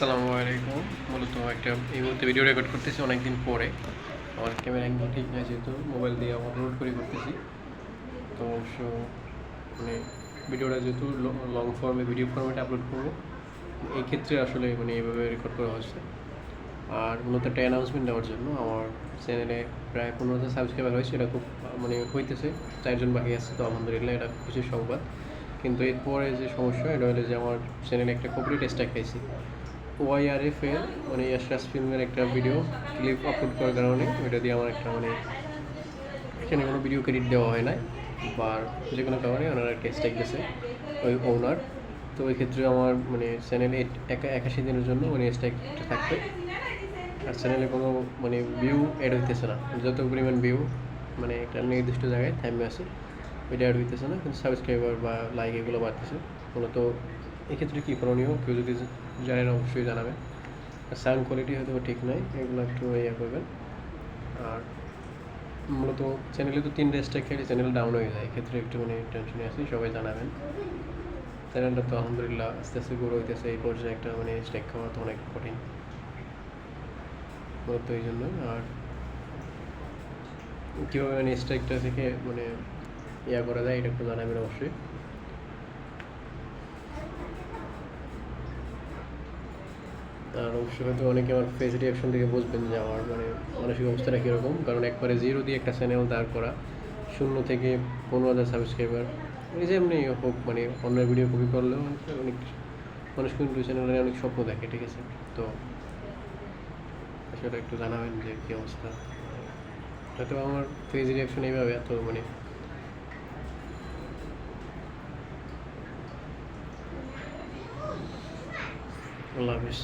আসসালামু আলাইকুম। মূলত একটা এই মুহূর্তে ভিডিও রেকর্ড করতেছি অনেক দিন পরে। আমার ক্যামেরা অ্যাঙ্গেল ঠিক না, যেহেতু মোবাইল দিয়ে আপলোড করে করতেছি। তো অবশ্য মানে ভিডিওটা যেহেতু লং ফর্মে ভিডিও ফর্মেটে আপলোড করবো, এই ক্ষেত্রে আসলে মানে এইভাবে রেকর্ড করা হচ্ছে। আর মূলত একটা অ্যানাউন্সমেন্ট দেওয়ার জন্য আমার চ্যানেলে প্রায় 15,000 সাবস্ক্রাইবার হয়েছে। এটা খুব মানে হইতেছে, 4 জন বাকি আছে। তো আলহামদুলিল্লাহ, এটা খুশির সংবাদ। কিন্তু এরপরে যে সমস্যা, এটা হলো যে আমার চ্যানেলে একটা কপিরাইট স্ট্রাইক খাইছি। ওয়াইআরএফ এর মানে ইয়াশরাজ ফিল্মের একটা ভিডিও ক্লিপ আপলোড করার কারণে ওইটা দিয়ে আমার একটা মানে এখানে কোনো ভিডিও ক্রেডিট দেওয়া হয় না, বা যে কোনো কারণে ওনারা একটা স্ট্রাইক গেছে ওই ওনার। তো ওই ক্ষেত্রে আমার মানে চ্যানেলে 81 দিনের জন্য মানে স্ট্রাইকটা থাকবে। আর চ্যানেলে কোনো মানে ভিউ অ্যাড হইতেছে না, যত পরিমাণ ভিউ মানে একটা নির্দিষ্ট জায়গায় থামে আছে, ওইটা অ্যাড হইতেছে না, কিন্তু সাবস্ক্রাইবার বা লাইক এগুলো বাড়তেছে। মূলত এক্ষেত্রে কী করণীয়, কেউ যদি জানেন অবশ্যই জানাবেন। আর সাউন্ড কোয়ালিটি হয়তো ঠিক নয়, এগুলো একটু ইয়ে করবেন। আর মূলত চ্যানেলে তো 3 স্ট্রাইক খেলে চ্যানেল ডাউন হয়ে যায়, এক্ষেত্রে একটু মানে টেনশনে আছি, সবাই জানাবেন। চ্যানেলটা তো আলহামদুলিল্লাহ আস্তে আস্তে গ্রো হইতেছে, এই পর্যায়ে একটা মানে স্ট্রাইক খাওয়া তো অনেক কঠিন, মূলত এই জন্যই। আর কীভাবে মানে স্ট্রাইকটা থেকে মানে ইয়া করা যায়, এটা একটু জানাবেন অবশ্যই। আর অবশ্যই হয়তো অনেকে আমার ফেস রিয়াকশন থেকে বুঝবেন যে আমার মানে মানসিক অবস্থাটা কীরকম, কারণ একবারে 0 দিয়ে একটা চ্যানেল দাঁড় করা, 0 থেকে 15,000 সাবস্ক্রাইবার, মানে যে এমনি হোক, মানে অন্যের ভিডিও কপি করলেও অনেক মানুষ কিন্তু চ্যানেলে অনেক স্বপ্ন দেখে, ঠিক আছে? তো সেটা একটু জানাবেন যে কী অবস্থা। হয়তো আমার ফেস রিয়াকশন এইভাবে এত মানে আল্লাহ হাফিজ।